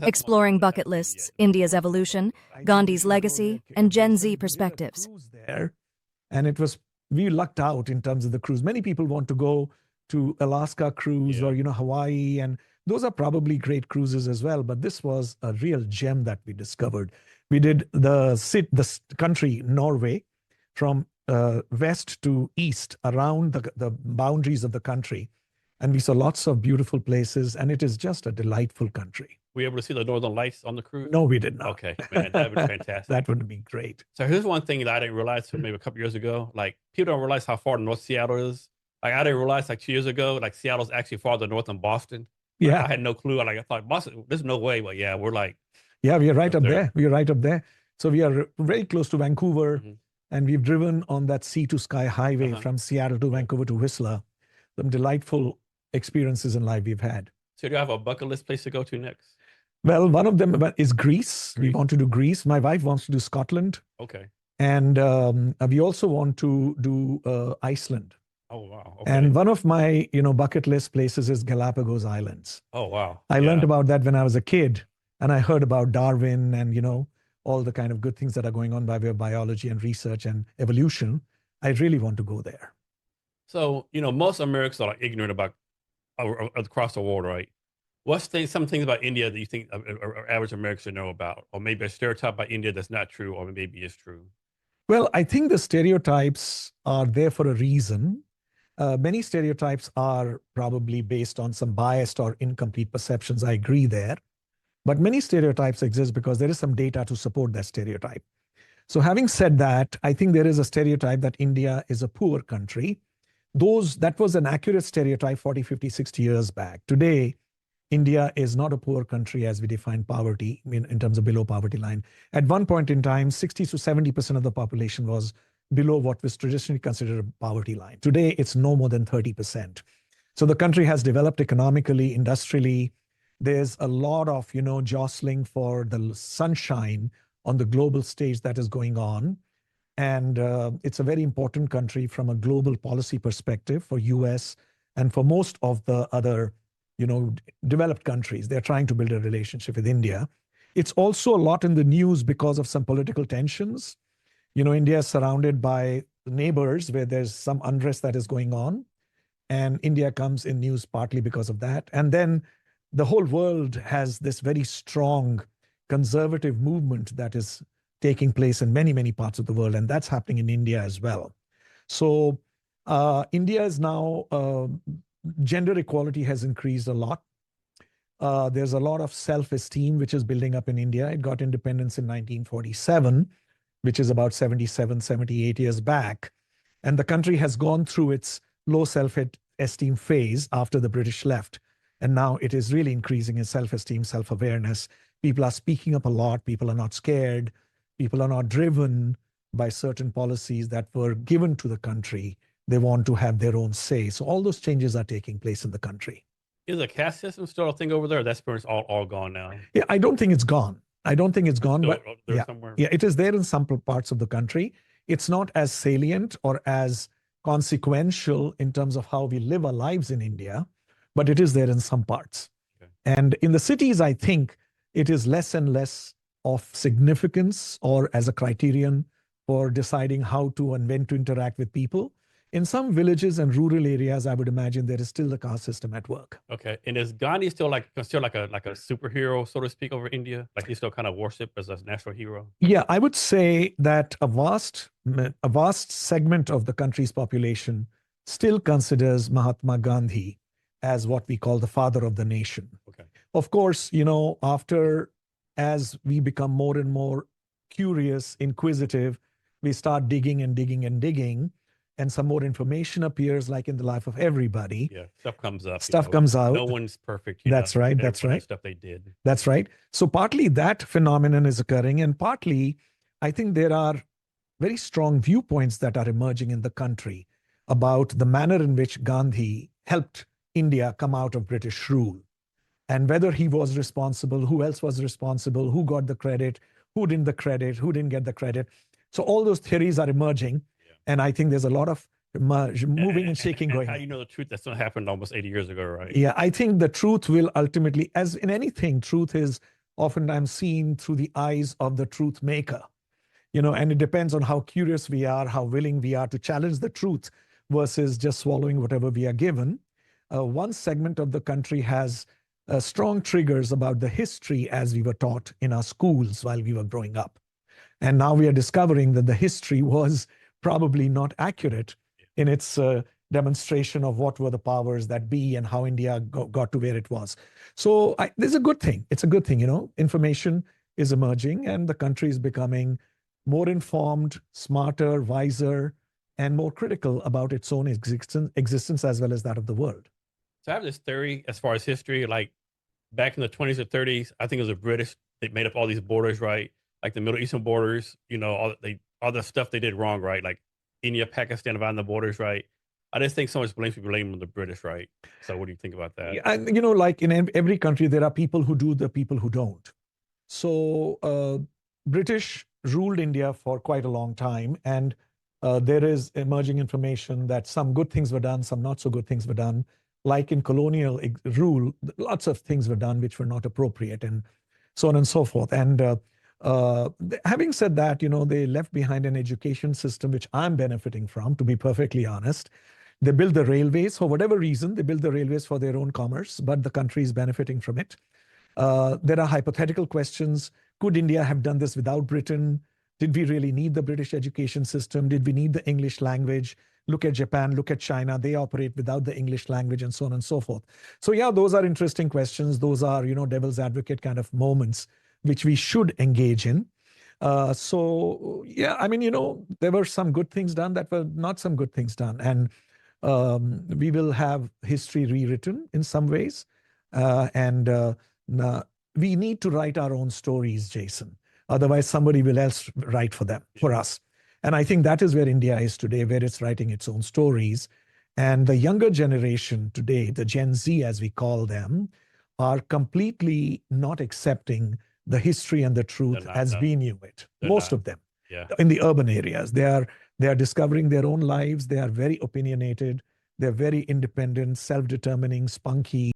Exploring bucket lists, India's evolution, Gandhi's legacy, and Gen Z perspectives. There, and it was, we lucked out in terms of the cruise. Many people want to go to Alaska cruise or Hawaii, and those are probably great cruises as well. But this was a real gem that we discovered. We did the country Norway from west to east around the boundaries of the country, and we saw lots of beautiful places, and it is just a delightful country. Were you able to see the Northern Lights on the cruise? No, we did not. Okay, man, that would be fantastic. That would be great. So here's one thing that I didn't realize maybe a couple years ago. Like, people don't realize how far North Seattle is. Like, I didn't realize like 2 years ago, like Seattle's actually farther north than Boston. Yeah. I had no clue. Like, I thought Boston, there's no way, but yeah, we're like. Yeah, we are right up there. We are right up there. So we are very close to Vancouver, and we've driven on that sea to sky highway from Seattle to Vancouver to Whistler. Some delightful experiences in life we've had. So do you have a bucket list place to go to next? Well, one of them is Greece. We want to do Greece. My wife wants to do Scotland. Okay. And we also want to do Iceland. Oh, wow. Okay. And one of my, bucket list places is Galapagos Islands. Oh, wow. I learned about that when I was a kid, and I heard about Darwin and, all the kind of good things that are going on by way of biology and research and evolution. I really want to go there. So, most Americans are like ignorant about across the world, right? What's some things about India that you think average Americans should know about? Or maybe a stereotype about India that's not true, or maybe is true? Well, I think the stereotypes are there for a reason. Many stereotypes are probably based on some biased or incomplete perceptions. I agree there. But many stereotypes exist because there is some data to support that stereotype. So having said that, I think there is a stereotype that India is a poor country. That was an accurate stereotype 40, 50, 60 years back. Today, India is not a poor country as we define poverty in terms of below poverty line. At one point in time, 60 to 70% of the population was below what was traditionally considered a poverty line. Today, it's no more than 30%. So the country has developed economically, industrially. There's a lot of, jostling for the sunshine on the global stage that is going on. And it's a very important country from a global policy perspective for US and for most of the other, developed countries. They're trying to build a relationship with India. It's also a lot in the news because of some political tensions. India is surrounded by neighbors where there's some unrest that is going on. And India comes in news partly because of that. And then the whole world has this very strong conservative movement that is taking place in many, many parts of the world. And that's happening in India as well. So India is now, gender equality has increased a lot. There's a lot of self-esteem which is building up in India. It got independence in 1947, which is about 77, 78 years back. And the country has gone through its low self-esteem phase after the British left. And now it is really increasing in self-esteem, self-awareness. People are speaking up a lot. People are not scared. People are not driven by certain policies that were given to the country. They want to have their own say. So all those changes are taking place in the country. Is the caste system still a thing over there? That's pretty much all gone now. Yeah, I don't think it's gone. I don't think it's gone. But yeah, somewhere. Yeah, it is there in some parts of the country. It's not as salient or as consequential in terms of how we live our lives in India, but it is there in some parts. Okay. And in the cities, I think it is less and less of significance or as a criterion for deciding how to and when to interact with people. In some villages and rural areas, I would imagine there is still the caste system at work. Okay, and is Gandhi still considered like a superhero, so to speak, over India? Like he's still kind of worshipped as a national hero? Yeah, I would say that a vast segment of the country's population still considers Mahatma Gandhi as what we call the father of the nation. Okay. Of course, as we become more and more curious, inquisitive, we start digging and digging and digging. And some more information appears, like in the life of everybody. Yeah, stuff comes up. Stuff comes out. No one's perfect. That's right. That's right. Stuff they did. That's right. So partly that phenomenon is occurring, and partly I think there are very strong viewpoints that are emerging in the country about the manner in which Gandhi helped India come out of British rule, and whether he was responsible, who else was responsible, who got the credit, who didn't get the credit. So all those theories are emerging. And I think there's a lot of moving and shaking going on. How do you know the truth? That's not happened almost 80 years ago, right? Yeah, I think the truth will ultimately, as in anything, truth is oftentimes seen through the eyes of the truth maker. And it depends on how curious we are, how willing we are to challenge the truth versus just swallowing whatever we are given. One segment of the country has strong triggers about the history as we were taught in our schools while we were growing up. And now we are discovering that the history was probably not accurate in its demonstration of what were the powers that be and how India got to where it was. So this is a good thing. It's a good thing, Information is emerging and the country is becoming more informed, smarter, wiser, and more critical about its own existence as well as that of the world. So I have this theory as far as history, like back in the 20s or 30s, I think it was the British that made up all these borders, right? Like the Middle Eastern borders, all the stuff they did wrong, right? Like India, Pakistan, around the borders, right? I just think so much blame should be blamed on the British, right? So what do you think about that? Yeah, and like in every country, there are people who do, the people who don't. So British ruled India for quite a long time, and there is emerging information that some good things were done, some not so good things were done. Like in colonial rule, lots of things were done which were not appropriate, and so on and so forth. And having said that, they left behind an education system which I'm benefiting from, to be perfectly honest. They built the railways for whatever reason. They built the railways for their own commerce, but the country is benefiting from it. There are hypothetical questions. Could India have done this without Britain? Did we really need the British education system? Did we need the English language? Look at Japan, look at China. They operate without the English language and so on and so forth. So yeah, those are interesting questions. Those are, devil's advocate kind of moments which we should engage in. So yeah, I mean, there were some good things done that were not some good things done. And we will have history rewritten in some ways. And we need to write our own stories, Jason. Otherwise, somebody else write for us. And I think that is where India is today, where it's writing its own stories. And the younger generation today, the Gen Z, as we call them, are completely not accepting the history and the truth as we knew it. Most of them, in the urban areas, they are discovering their own lives. They are very opinionated. They're very independent, self-determining, spunky.